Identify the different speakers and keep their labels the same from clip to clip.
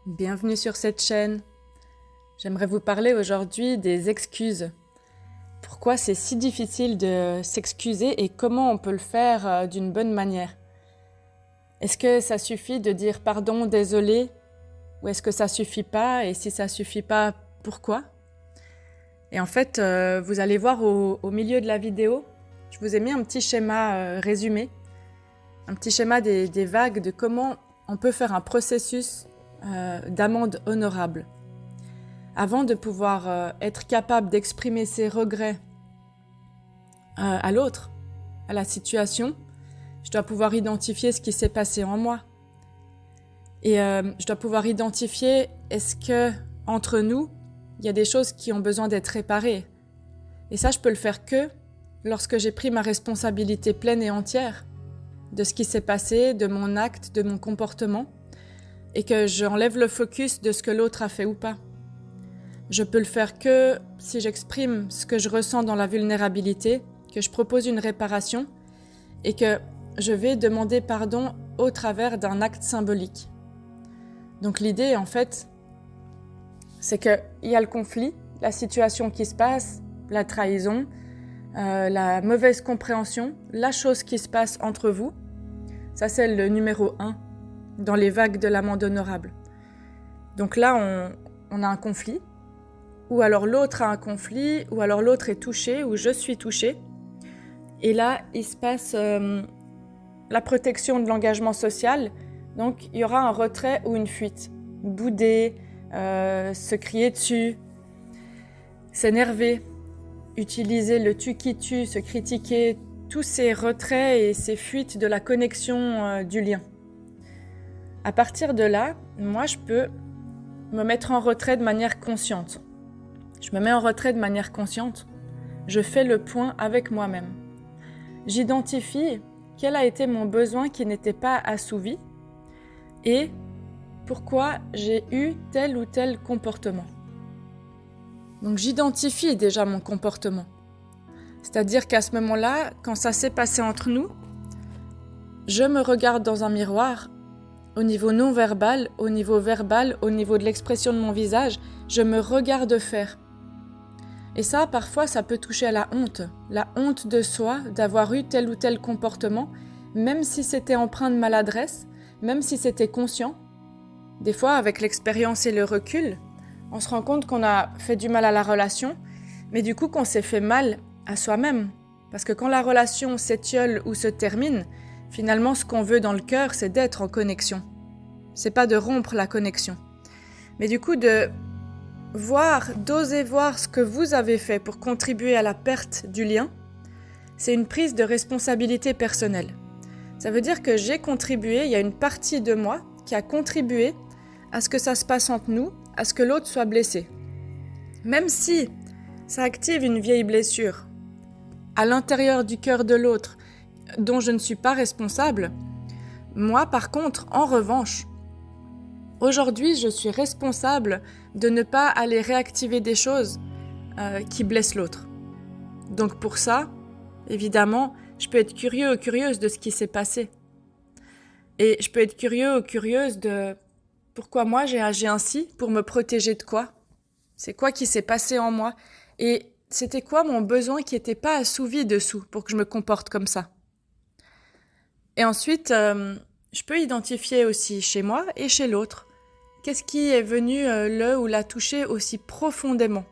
Speaker 1: Bienvenue sur cette chaîne. J'aimerais vous parler aujourd'hui des excuses. Pourquoi c'est si difficile de s'excuser et comment on peut le faire d'une bonne manière. Est-ce que ça suffit de dire pardon, désolé, ou est-ce que ça suffit pas, et si ça suffit pas, pourquoi? Et en fait, vous allez voir au milieu de la vidéo, je vous ai mis un petit schéma résumé, un petit schéma des vagues de comment on peut faire un processus d'amende honorable. Avant de pouvoir être capable d'exprimer ses regrets à l'autre, à la situation, je dois pouvoir identifier ce qui s'est passé en moi. Et je dois pouvoir identifier, est-ce que entre nous, il y a des choses qui ont besoin d'être réparées. Et ça, je peux le faire que lorsque j'ai pris ma responsabilité pleine et entière de ce qui s'est passé, de mon acte, de mon comportement, et que j'enlève le focus de ce que l'autre a fait ou pas. Je peux le faire que si j'exprime ce que je ressens dans la vulnérabilité, que je propose une réparation et que je vais demander pardon au travers d'un acte symbolique. Donc l'idée, en fait, c'est qu'il y a le conflit, la situation qui se passe, la trahison, la mauvaise compréhension, la chose qui se passe entre vous. Ça, c'est le numéro 1 dans les vagues de l'amende honorable. Donc là, on a un conflit, ou alors l'autre a un conflit, ou alors l'autre est touché, ou je suis touchée. Et là, il se passe la protection de l'engagement social. Donc, il y aura un retrait ou une fuite. Bouder, se crier dessus, s'énerver, utiliser le tu qui tue, se critiquer, tous ces retraits et ces fuites de la connexion du lien. À partir de là, moi, je peux me mettre en retrait de manière consciente. Je me mets en retrait de manière consciente. Je fais le point avec moi-même. J'identifie quel a été mon besoin qui n'était pas assouvi et pourquoi j'ai eu tel ou tel comportement. Donc j'identifie déjà mon comportement. C'est-à-dire qu'à ce moment-là, quand ça s'est passé entre nous, je me regarde dans un miroir. Au niveau non-verbal, au niveau verbal, au niveau de l'expression de mon visage, je me regarde faire. Et ça, parfois, ça peut toucher à la honte de soi, d'avoir eu tel ou tel comportement, même si c'était empreint de maladresse, même si c'était conscient. Des fois, avec l'expérience et le recul, on se rend compte qu'on a fait du mal à la relation, mais du coup qu'on s'est fait mal à soi-même. Parce que quand la relation s'étiole ou se termine, finalement, ce qu'on veut dans le cœur, c'est d'être en connexion. C'est pas de rompre la connexion. Mais du coup, d'oser voir ce que vous avez fait pour contribuer à la perte du lien, c'est une prise de responsabilité personnelle. Ça veut dire que j'ai contribué, il y a une partie de moi qui a contribué à ce que ça se passe entre nous, à ce que l'autre soit blessé. Même si ça active une vieille blessure à l'intérieur du cœur de l'autre, dont je ne suis pas responsable, moi par contre, en revanche, aujourd'hui je suis responsable de ne pas aller réactiver des choses qui blessent l'autre. Donc pour ça, évidemment, je peux être curieux ou curieuse de ce qui s'est passé. Et je peux être curieux ou curieuse de pourquoi moi j'ai agi ainsi, pour me protéger de quoi. C'est quoi qui s'est passé en moi et c'était quoi mon besoin qui n'était pas assouvi dessous pour que je me comporte comme ça. Et ensuite, je peux identifier aussi chez moi et chez l'autre. Qu'est-ce qui est venu le ou la toucher aussi profondément?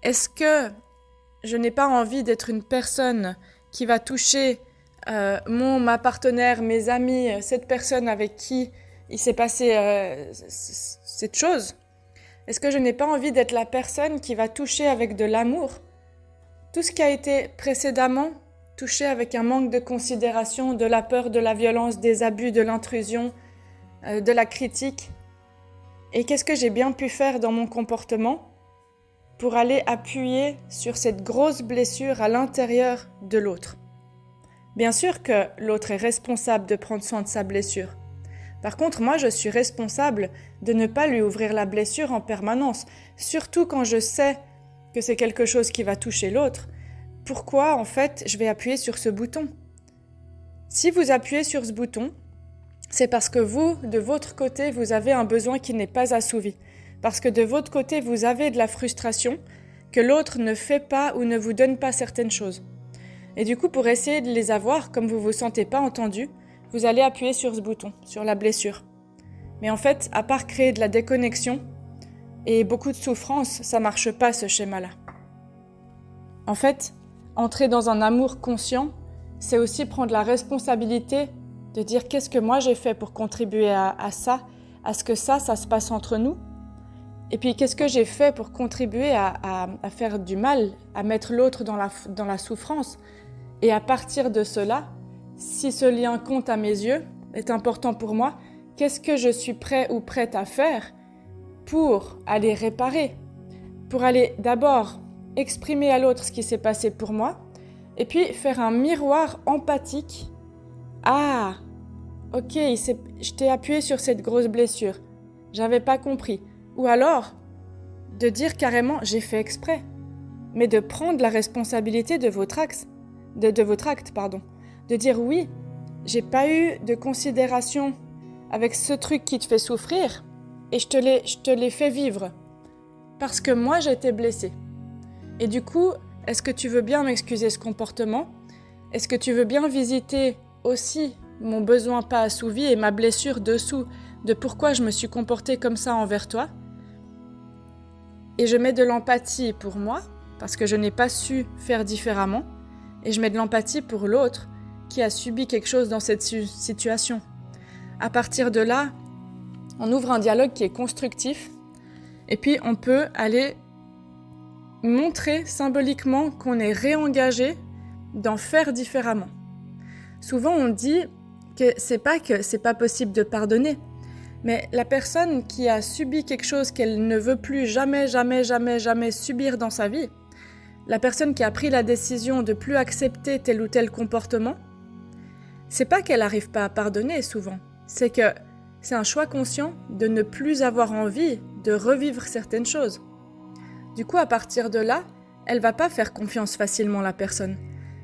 Speaker 1: Est-ce que je n'ai pas envie d'être une personne qui va toucher ma partenaire, mes amis, cette personne avec qui il s'est passé cette chose? Est-ce que je n'ai pas envie d'être la personne qui va toucher avec de l'amour tout ce qui a été précédemment touché avec un manque de considération, de la peur, de la violence, des abus, de l'intrusion, de la critique? Et qu'est-ce que j'ai bien pu faire dans mon comportement pour aller appuyer sur cette grosse blessure à l'intérieur de l'autre? Bien sûr que l'autre est responsable de prendre soin de sa blessure. Par contre, moi, je suis responsable de ne pas lui ouvrir la blessure en permanence, surtout quand je sais que c'est quelque chose qui va toucher l'autre. Pourquoi, en fait, je vais appuyer sur ce bouton? Si vous appuyez sur ce bouton, c'est parce que vous, de votre côté, vous avez un besoin qui n'est pas assouvi. Parce que de votre côté, vous avez de la frustration que l'autre ne fait pas ou ne vous donne pas certaines choses. Et du coup, pour essayer de les avoir, comme vous ne vous sentez pas entendu, vous allez appuyer sur ce bouton, sur la blessure. Mais en fait, à part créer de la déconnexion et beaucoup de souffrance, ça ne marche pas ce schéma-là. En fait, entrer dans un amour conscient, c'est aussi prendre la responsabilité de dire qu'est-ce que moi j'ai fait pour contribuer à ça, à ce que ça se passe entre nous. Et puis qu'est-ce que j'ai fait pour contribuer à faire du mal, à mettre l'autre dans la souffrance. Et à partir de cela, si ce lien compte à mes yeux, est important pour moi, qu'est-ce que je suis prêt ou prête à faire pour aller réparer, pour aller d'abord exprimer à l'autre ce qui s'est passé pour moi, et puis faire un miroir empathique. Ah, ok, je t'ai appuyé sur cette grosse blessure, j'avais pas compris. Ou alors, de dire carrément, j'ai fait exprès, mais de prendre la responsabilité de votre acte, de dire oui, j'ai pas eu de considération avec ce truc qui te fait souffrir, et je te l'ai fait vivre, parce que moi j'ai été blessée. Et du coup, est-ce que tu veux bien m'excuser ce comportement ? Est-ce que tu veux bien visiter aussi mon besoin pas assouvi et ma blessure dessous de pourquoi je me suis comportée comme ça envers toi ? Et je mets de l'empathie pour moi, parce que je n'ai pas su faire différemment, et je mets de l'empathie pour l'autre qui a subi quelque chose dans cette situation. À partir de là, on ouvre un dialogue qui est constructif, et puis on peut aller montrer symboliquement qu'on est réengagé d'en faire différemment. Souvent on dit que c'est pas possible de pardonner, mais la personne qui a subi quelque chose qu'elle ne veut plus jamais subir dans sa vie, la personne qui a pris la décision de plus accepter tel ou tel comportement, c'est pas qu'elle n'arrive pas à pardonner souvent, c'est que c'est un choix conscient de ne plus avoir envie de revivre certaines choses. Du coup, à partir de là, elle va pas faire confiance facilement la personne.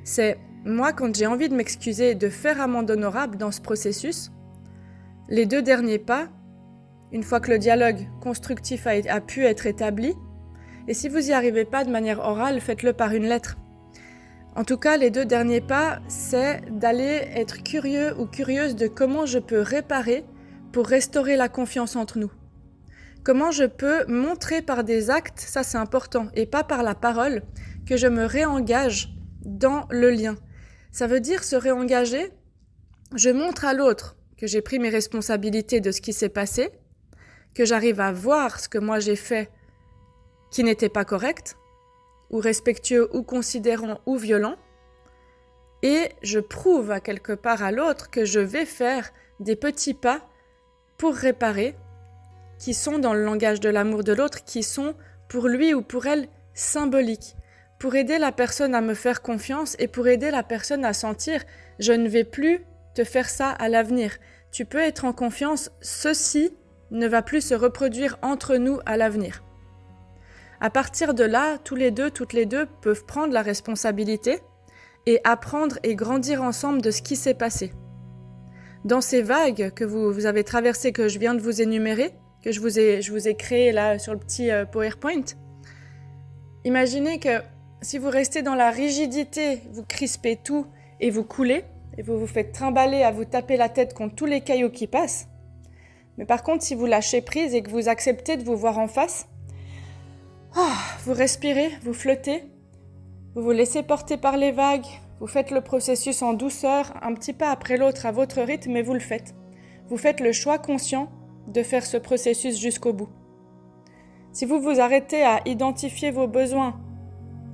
Speaker 1: C'est moi, quand j'ai envie de m'excuser et de faire amende honorable dans ce processus, les 2 derniers pas, une fois que le dialogue constructif a pu être établi, et si vous n'y arrivez pas de manière orale, faites-le par une lettre. En tout cas, les 2 derniers pas, c'est d'aller être curieux ou curieuse de comment je peux réparer pour restaurer la confiance entre nous. Comment je peux montrer par des actes, ça c'est important, et pas par la parole, que je me réengage dans le lien. Ça veut dire se réengager, je montre à l'autre que j'ai pris mes responsabilités de ce qui s'est passé, que j'arrive à voir ce que moi j'ai fait qui n'était pas correct, ou respectueux, ou considérant, ou violent, et je prouve à quelque part à l'autre que je vais faire des petits pas pour réparer, qui sont dans le langage de l'amour de l'autre, qui sont pour lui ou pour elle symboliques, pour aider la personne à me faire confiance et pour aider la personne à sentir « je ne vais plus te faire ça à l'avenir. Tu peux être en confiance, ceci ne va plus se reproduire entre nous à l'avenir. » À partir de là, tous les deux, toutes les deux peuvent prendre la responsabilité et apprendre et grandir ensemble de ce qui s'est passé. Dans ces vagues que vous avez traversées, que je viens de vous énumérer, que je vous ai créé là sur le petit PowerPoint, imaginez que si vous restez dans la rigidité, vous crispez tout et vous coulez, et vous vous faites trimballer à vous taper la tête contre tous les cailloux qui passent. Mais par contre, si vous lâchez prise et que vous acceptez de vous voir en face, vous respirez, vous flottez, vous vous laissez porter par les vagues, vous faites le processus en douceur, un petit pas après l'autre à votre rythme, mais vous le faites. Vous faites le choix conscient de faire ce processus jusqu'au bout. Si vous vous arrêtez à identifier vos besoins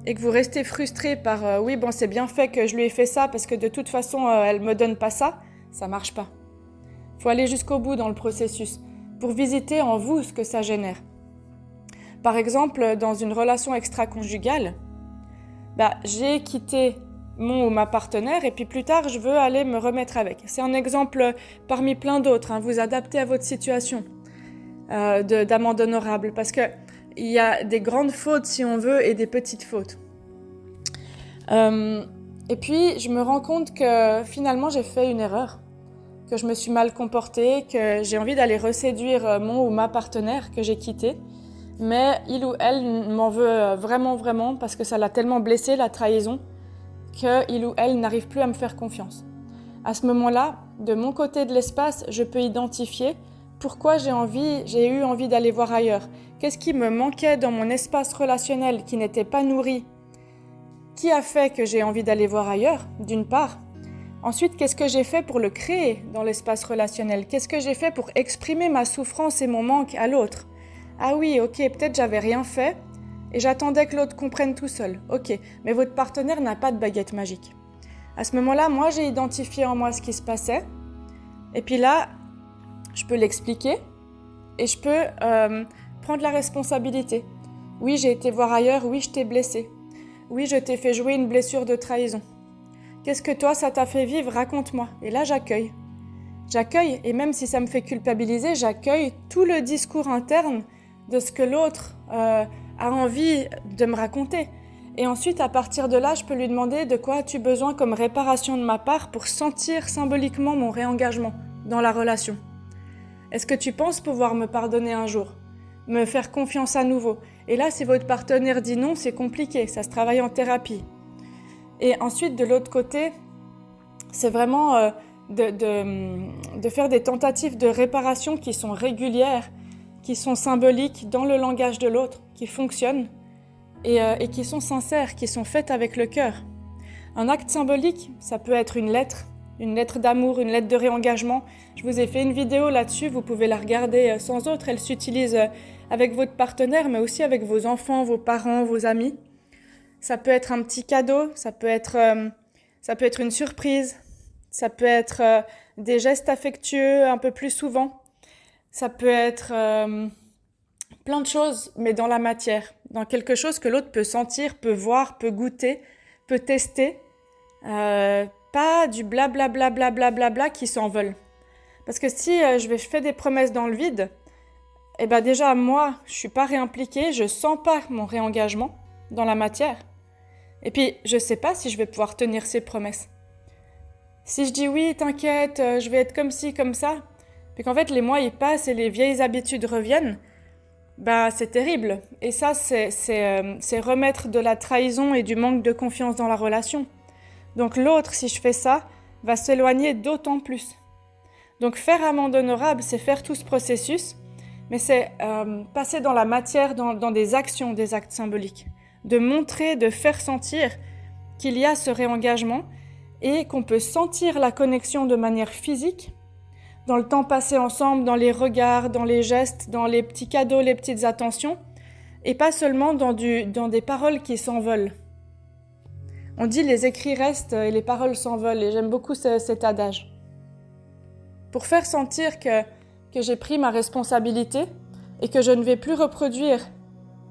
Speaker 1: et que vous restez frustré par oui, bon, c'est bien fait que je lui ai fait ça parce que de toute façon, elle me donne pas ça, ça marche pas. Il faut aller jusqu'au bout dans le processus pour visiter en vous ce que ça génère. Par exemple, dans une relation extra-conjugale, j'ai quitté mon ou ma partenaire et puis plus tard, je veux aller me remettre avec. C'est un exemple parmi plein d'autres, vous adaptez à votre situation d'amende honorable parce qu'il y a des grandes fautes si on veut et des petites fautes. Et puis, je me rends compte que finalement, j'ai fait une erreur. que je me suis mal comportée, que j'ai envie d'aller reséduire mon ou ma partenaire que j'ai quitté. Mais il ou elle m'en veut vraiment, vraiment, parce que ça l'a tellement blessé, la trahison, qu'il ou elle n'arrive plus à me faire confiance. À ce moment-là, de mon côté de l'espace, je peux identifier pourquoi j'ai eu envie d'aller voir ailleurs. Qu'est-ce qui me manquait dans mon espace relationnel qui n'était pas nourri? Qui a fait que j'ai envie d'aller voir ailleurs, d'une part? Ensuite, qu'est-ce que j'ai fait pour le créer dans l'espace relationnel? Qu'est-ce que j'ai fait pour exprimer ma souffrance et mon manque à l'autre? Ah oui, ok, peut-être j'avais rien fait et j'attendais que l'autre comprenne tout seul. Ok, mais votre partenaire n'a pas de baguette magique. À ce moment-là, moi, j'ai identifié en moi ce qui se passait. Et puis là, je peux l'expliquer et je peux prendre la responsabilité. Oui, j'ai été voir ailleurs. Oui, je t'ai blessé. Oui, je t'ai fait jouer une blessure de trahison. Qu'est-ce que toi, ça t'a fait vivre? Raconte-moi. Et là, j'accueille. J'accueille, et même si ça me fait culpabiliser, j'accueille tout le discours interne de ce que l'autre a envie de me raconter. Et ensuite, à partir de là, je peux lui demander de quoi as-tu besoin comme réparation de ma part pour sentir symboliquement mon réengagement dans la relation. Est-ce que tu penses pouvoir me pardonner un jour? Me faire confiance à nouveau? Et là, si votre partenaire dit non, c'est compliqué, ça se travaille en thérapie. Et ensuite, de l'autre côté, c'est vraiment de faire des tentatives de réparation qui sont régulières, qui sont symboliques dans le langage de l'autre, qui fonctionnent. Et qui sont sincères, qui sont faites avec le cœur. Un acte symbolique, ça peut être une lettre d'amour, une lettre de réengagement. Je vous ai fait une vidéo là-dessus, vous pouvez la regarder sans autre. Elle s'utilise avec votre partenaire, mais aussi avec vos enfants, vos parents, vos amis. Ça peut être un petit cadeau, ça peut être une surprise, ça peut être des gestes affectueux un peu plus souvent. Ça peut être plein de choses, mais dans la matière, dans quelque chose que l'autre peut sentir, peut voir, peut goûter, peut tester. Pas du blablabla qui s'envole. Parce que si je fais des promesses dans le vide, eh ben déjà moi, je suis pas réimpliquée, je sens pas mon réengagement dans la matière. Et puis, je sais pas si je vais pouvoir tenir ces promesses. Si je dis oui, t'inquiète, je vais être comme ci, comme ça, puis qu'en fait les mois ils passent et les vieilles habitudes reviennent, bah c'est terrible. Et ça, c'est remettre de la trahison et du manque de confiance dans la relation. Donc l'autre, si je fais ça, va s'éloigner d'autant plus. Donc faire amende honorable, c'est faire tout ce processus, mais c'est passer dans la matière, dans des actions, des actes symboliques. De montrer, de faire sentir qu'il y a ce réengagement et qu'on peut sentir la connexion de manière physique, dans le temps passé ensemble, dans les regards, dans les gestes, dans les petits cadeaux, les petites attentions, et pas seulement dans des paroles qui s'envolent. On dit les écrits restent et les paroles s'envolent, et j'aime beaucoup cet adage. Pour faire sentir que j'ai pris ma responsabilité et que je ne vais plus reproduire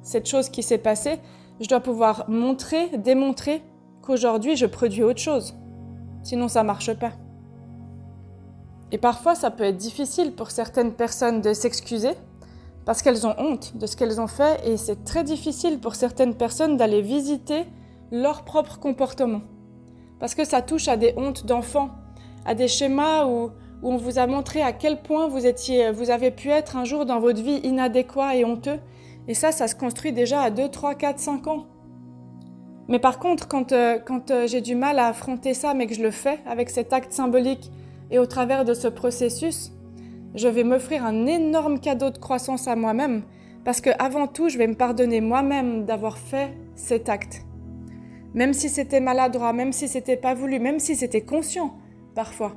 Speaker 1: cette chose qui s'est passée, je dois pouvoir démontrer qu'aujourd'hui je produis autre chose. Sinon ça marche pas. Et parfois ça peut être difficile pour certaines personnes de s'excuser parce qu'elles ont honte de ce qu'elles ont fait, et c'est très difficile pour certaines personnes d'aller visiter leur propre comportement. Parce que ça touche à des hontes d'enfants, à des schémas où on vous a montré à quel point vous avez pu être un jour dans votre vie inadéquat et honteux. Et ça se construit déjà à 2, 3, 4, 5 ans. Mais par contre, quand j'ai du mal à affronter ça, mais que je le fais avec cet acte symbolique et au travers de ce processus, je vais m'offrir un énorme cadeau de croissance à moi-même, parce qu'avant tout, je vais me pardonner moi-même d'avoir fait cet acte. Même si c'était maladroit, même si c'était pas voulu, même si c'était conscient, parfois.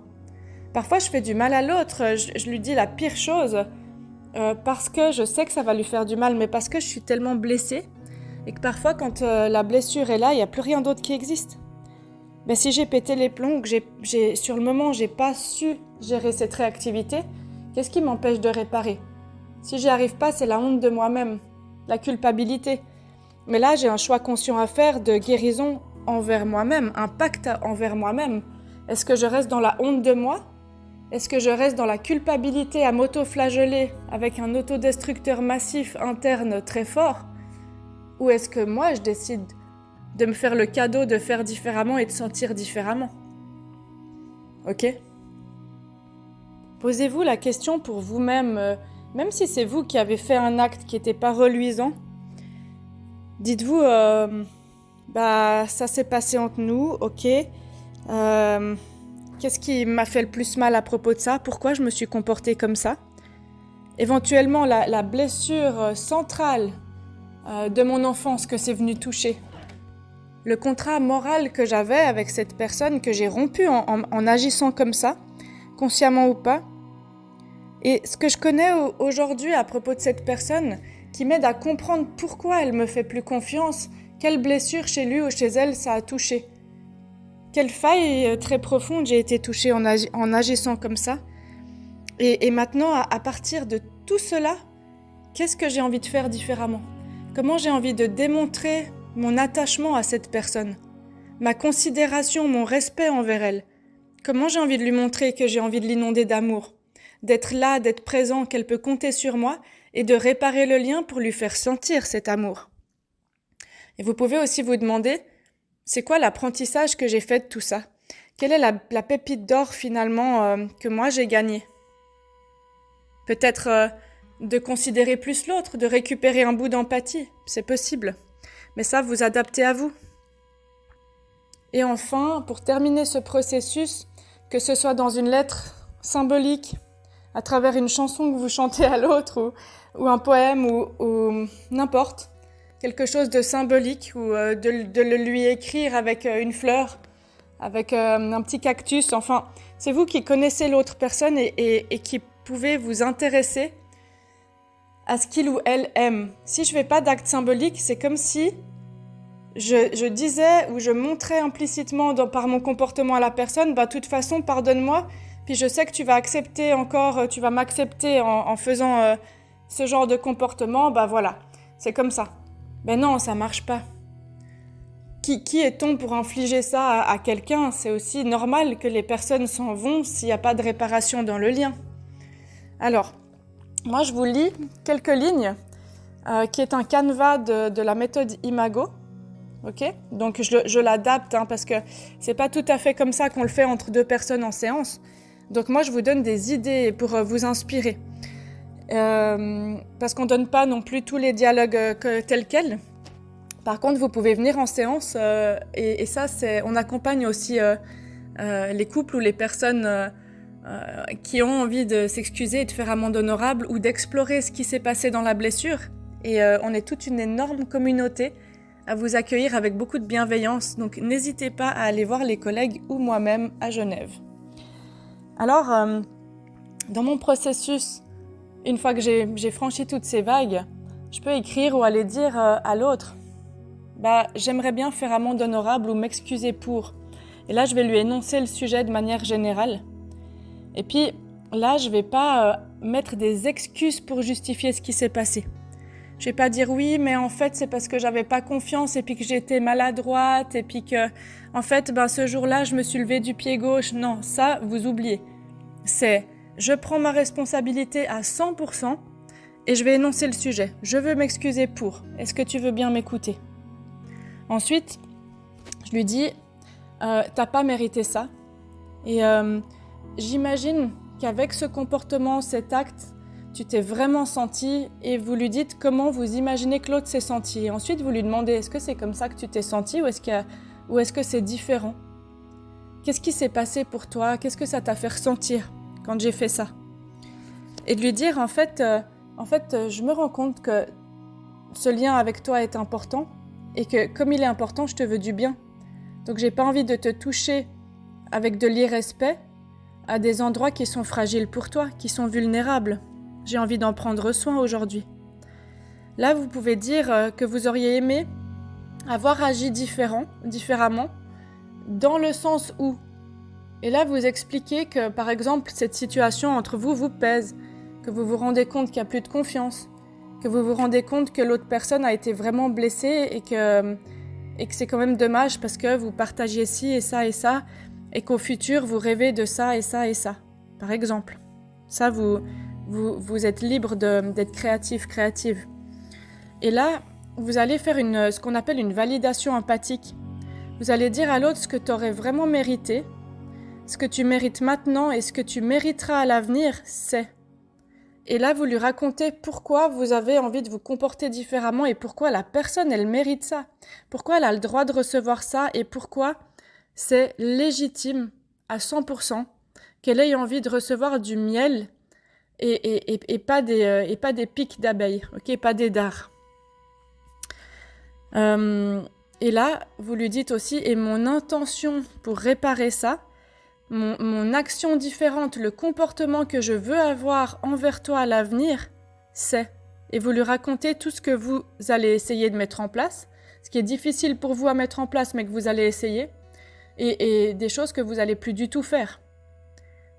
Speaker 1: Parfois, je fais du mal à l'autre, je lui dis la pire chose, parce que je sais que ça va lui faire du mal, mais parce que je suis tellement blessée, et que parfois, quand la blessure est là, il n'y a plus rien d'autre qui existe. Mais si j'ai pété les plombs, que sur le moment, j'ai pas su gérer cette réactivité, qu'est-ce qui m'empêche de réparer? Si j'y arrive pas, c'est la honte de moi-même, la culpabilité. Mais là, j'ai un choix conscient à faire de guérison envers moi-même, un pacte envers moi-même. Est-ce que je reste dans la honte de moi? Est-ce que je reste dans la culpabilité à m'auto-flageller avec un autodestructeur massif interne très fort? Ou est-ce que moi, je décide de me faire le cadeau de faire différemment et de sentir différemment? Ok? Posez-vous la question pour vous-même, même si c'est vous qui avez fait un acte qui n'était pas reluisant. Dites-vous, ça s'est passé entre nous, ok. Qu'est-ce qui m'a fait le plus mal à propos de ça? Pourquoi je me suis comportée comme ça? Éventuellement, la blessure centrale de mon enfance que c'est venu toucher. Le contrat moral que j'avais avec cette personne que j'ai rompu en agissant comme ça, consciemment ou pas. Et ce que je connais aujourd'hui à propos de cette personne qui m'aide à comprendre pourquoi elle me fait plus confiance, quelle blessure chez lui ou chez elle ça a touché. Quelle faille très profonde j'ai été touchée en agissant comme ça. Et maintenant, à partir de tout cela, qu'est-ce que j'ai envie de faire différemment? Comment j'ai envie de démontrer mon attachement à cette personne, ma considération, mon respect envers elle? Comment j'ai envie de lui montrer que j'ai envie de l'inonder d'amour, d'être là, d'être présent, qu'elle peut compter sur moi et de réparer le lien pour lui faire sentir cet amour? Et vous pouvez aussi vous demander, c'est quoi l'apprentissage que j'ai fait de tout ça? Quelle est la pépite d'or finalement que moi j'ai gagnée? Peut-être de considérer plus l'autre, de récupérer un bout d'empathie, c'est possible. Mais ça, vous adaptez à vous. Et enfin, pour terminer ce processus, que ce soit dans une lettre symbolique, à travers une chanson que vous chantez à l'autre, ou un poème, ou n'importe, quelque chose de symbolique, ou de le lui écrire avec une fleur, avec un petit cactus, enfin, c'est vous qui connaissez l'autre personne et qui pouvez vous intéresser à ce qu'il ou elle aime. Si je ne fais pas d'acte symbolique, c'est comme si je disais ou je montrais implicitement par mon comportement à la personne, de toute façon, pardonne-moi, puis je sais que tu vas m'accepter en faisant ce genre de comportement, voilà, c'est comme ça. Mais non, ça marche pas. Qui est-on pour infliger ça à quelqu'un? C'est aussi normal que les personnes s'en vont s'il n'y a pas de réparation dans le lien. Alors, moi je vous lis quelques lignes qui est un canevas de la méthode Imago. Okay, donc je l'adapte parce que c'est pas tout à fait comme ça qu'on le fait entre deux personnes en séance. Donc moi je vous donne des idées pour vous inspirer. Parce qu'on donne pas non plus tous les dialogues tels quels. Par contre vous pouvez venir en séance et ça on accompagne aussi les couples ou les personnes qui ont envie de s'excuser et de faire amende honorable ou d'explorer ce qui s'est passé dans la blessure. Et on est toute une énorme communauté à vous accueillir avec beaucoup de bienveillance, donc n'hésitez pas à aller voir les collègues ou moi-même à Genève. Alors, dans mon processus, une fois que j'ai franchi toutes ces vagues, je peux écrire ou aller dire à l'autre « j'aimerais bien faire amende honorable ou m'excuser pour ». Et là, je vais lui énoncer le sujet de manière générale. Et puis là, je ne vais pas mettre des excuses pour justifier ce qui s'est passé. Je vais pas dire oui, mais en fait, c'est parce que j'avais pas confiance et puis que j'étais maladroite et puis que, en fait, ce jour-là, je me suis levée du pied gauche. Non, ça, vous oubliez. C'est, je prends ma responsabilité à 100% et je vais énoncer le sujet. Je veux m'excuser pour. Est-ce que tu veux bien m'écouter? Ensuite, je lui dis, t'as pas mérité ça. Et j'imagine qu'avec ce comportement, cet acte, tu t'es vraiment senti et vous lui dites comment vous imaginez que l'autre s'est senti. Et ensuite, vous lui demandez, est-ce que c'est comme ça que tu t'es senti ou est-ce que c'est différent? Qu'est-ce qui s'est passé pour toi? Qu'est-ce que ça t'a fait ressentir quand j'ai fait ça? Et de lui dire, en fait, je me rends compte que ce lien avec toi est important et que comme il est important, je te veux du bien. Donc, j'ai pas envie de te toucher avec de l'irrespect à des endroits qui sont fragiles pour toi, qui sont vulnérables. J'ai envie d'en prendre soin aujourd'hui. Là, vous pouvez dire que vous auriez aimé avoir agi différemment, dans le sens où. Et là, vous expliquez que, par exemple, cette situation entre vous vous pèse, que vous vous rendez compte qu'il n'y a plus de confiance, que vous vous rendez compte que l'autre personne a été vraiment blessée et que c'est quand même dommage parce que vous partagiez ci et ça, et qu'au futur, vous rêvez de ça et ça et ça, par exemple. Ça, vous êtes libre d'être créative. Et là, vous allez faire ce qu'on appelle une validation empathique. Vous allez dire à l'autre ce que tu aurais vraiment mérité, Ce que tu mérites maintenant et ce que tu mériteras à l'avenir, c'est. Et là, vous lui racontez pourquoi vous avez envie de vous comporter différemment et pourquoi la personne, elle mérite ça. Pourquoi elle a le droit de recevoir ça et pourquoi c'est légitime à 100% qu'elle ait envie de recevoir du miel et pas des pics d'abeilles, ok, pas des dards. Et là, vous lui dites aussi, et mon intention pour réparer ça, mon action différente, le comportement que je veux avoir envers toi à l'avenir, c'est. Et vous lui racontez tout ce que vous allez essayer de mettre en place, ce qui est difficile pour vous à mettre en place, mais que vous allez essayer, et des choses que vous allez plus du tout faire.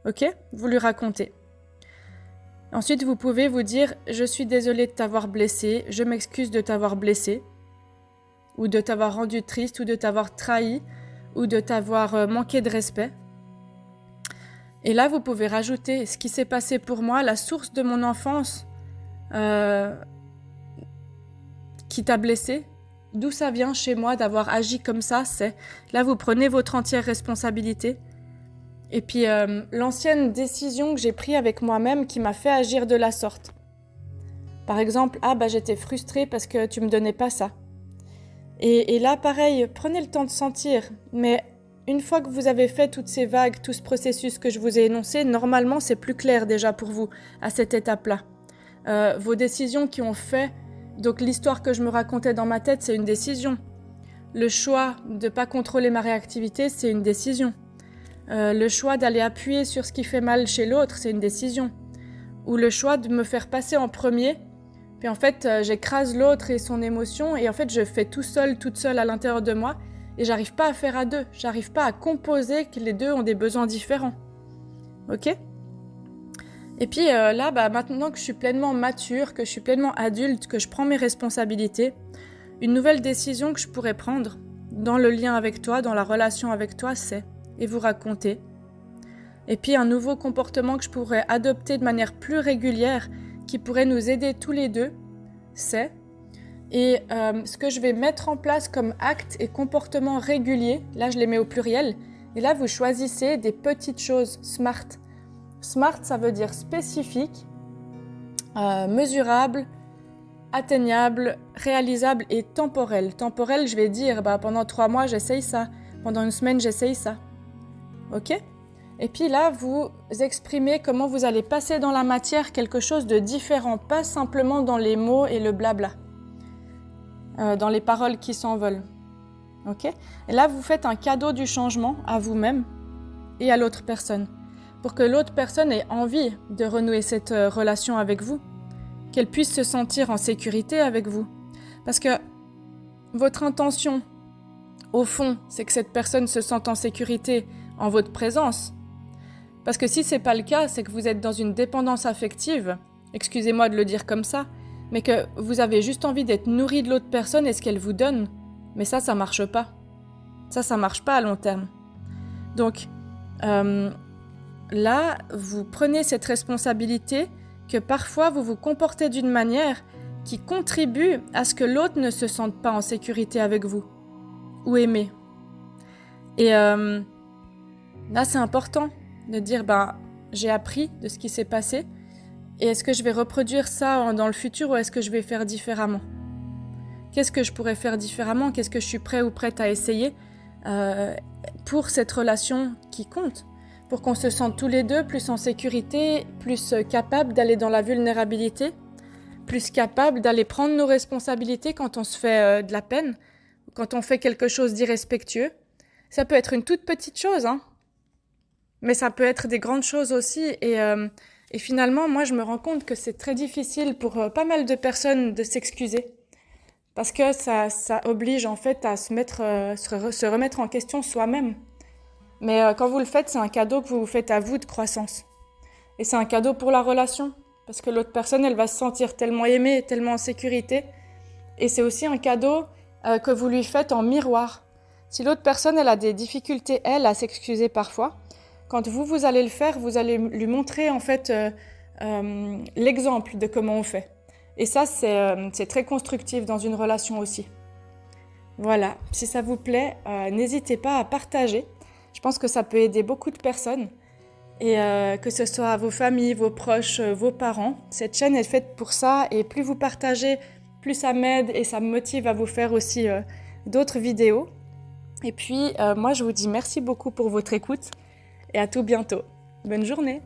Speaker 1: Ok ? Vous lui racontez. Ensuite, vous pouvez vous dire « Je suis désolée de t'avoir blessé, je m'excuse de t'avoir blessé » ou de t'avoir rendu triste, ou de t'avoir trahi, ou de t'avoir manqué de respect. Et là, vous pouvez rajouter ce qui s'est passé pour moi, la source de mon enfance qui t'a blessé, d'où ça vient chez moi d'avoir agi comme ça, c'est. Là, vous prenez votre entière responsabilité. Et puis, l'ancienne décision que j'ai prise avec moi-même qui m'a fait agir de la sorte. Par exemple, j'étais frustrée parce que tu me donnais pas ça. Et là, pareil, prenez le temps de sentir, mais une fois que vous avez fait toutes ces vagues, tout ce processus que je vous ai énoncé, normalement, c'est plus clair déjà pour vous à cette étape-là. Vos décisions qui ont fait, donc l'histoire que je me racontais dans ma tête, c'est une décision. Le choix de ne pas contrôler ma réactivité, c'est une décision. Le choix d'aller appuyer sur ce qui fait mal chez l'autre, c'est une décision. Ou le choix de me faire passer en premier, puis en fait, j'écrase l'autre et son émotion, et en fait, je fais tout seul, toute seule à l'intérieur de moi, et j'arrive pas à faire à deux, j'arrive pas à composer que les deux ont des besoins différents. Ok ? Et puis là, maintenant que je suis pleinement mature, que je suis pleinement adulte, que je prends mes responsabilités, une nouvelle décision que je pourrais prendre dans le lien avec toi, dans la relation avec toi, c'est, et vous raconter. Et puis un nouveau comportement que je pourrais adopter de manière plus régulière, qui pourrait nous aider tous les deux, c'est, et ce que je vais mettre en place comme actes et comportements réguliers, là je les mets au pluriel, et là vous choisissez des petites choses SMART. SMART, ça veut dire spécifique, mesurable, atteignable, réalisable et temporel. Temporel, je vais dire, pendant 3 mois j'essaye ça, pendant une semaine j'essaye ça. Ok ? Et puis là, vous exprimez comment vous allez passer dans la matière quelque chose de différent, pas simplement dans les mots et le blabla, dans les paroles qui s'envolent. Okay ? Et là, vous faites un cadeau du changement à vous-même et à l'autre personne, pour que l'autre personne ait envie de renouer cette relation avec vous, qu'elle puisse se sentir en sécurité avec vous. Parce que votre intention, au fond, c'est que cette personne se sente en sécurité en votre présence. Parce que si c'est pas le cas, c'est que vous êtes dans une dépendance affective, excusez-moi de le dire comme ça, mais que vous avez juste envie d'être nourri de l'autre personne et ce qu'elle vous donne. Mais ça marche pas. Ça marche pas à long terme. Donc, là, vous prenez cette responsabilité que parfois vous vous comportez d'une manière qui contribue à ce que l'autre ne se sente pas en sécurité avec vous ou aimé. Et là, c'est important de dire, j'ai appris de ce qui s'est passé et est-ce que je vais reproduire ça dans le futur ou est-ce que je vais faire différemment ? Qu'est-ce que je pourrais faire différemment ? Qu'est-ce que je suis prêt ou prête à essayer pour cette relation qui compte ? Pour qu'on se sente tous les deux plus en sécurité, plus capables d'aller dans la vulnérabilité, plus capables d'aller prendre nos responsabilités quand on se fait de la peine, quand on fait quelque chose d'irrespectueux. Ça peut être une toute petite chose, mais ça peut être des grandes choses aussi. Et finalement, moi, je me rends compte que c'est très difficile pour pas mal de personnes de s'excuser. Parce que ça oblige en fait à se remettre en question soi-même. Mais quand vous le faites, c'est un cadeau que vous vous faites à vous de croissance. Et c'est un cadeau pour la relation. Parce que l'autre personne, elle va se sentir tellement aimée, tellement en sécurité. Et c'est aussi un cadeau que vous lui faites en miroir. Si l'autre personne, elle a des difficultés, elle, à s'excuser parfois, quand vous allez le faire, vous allez lui montrer en fait l'exemple de comment on fait. Et ça, c'est très constructif dans une relation aussi. Voilà, si ça vous plaît, n'hésitez pas à partager. Je pense que ça peut aider beaucoup de personnes. Et que ce soit vos familles, vos proches, vos parents. Cette chaîne est faite pour ça. Et plus vous partagez, plus ça m'aide et ça me motive à vous faire aussi d'autres vidéos. Et puis, moi, je vous dis merci beaucoup pour votre écoute et à tout bientôt. Bonne journée!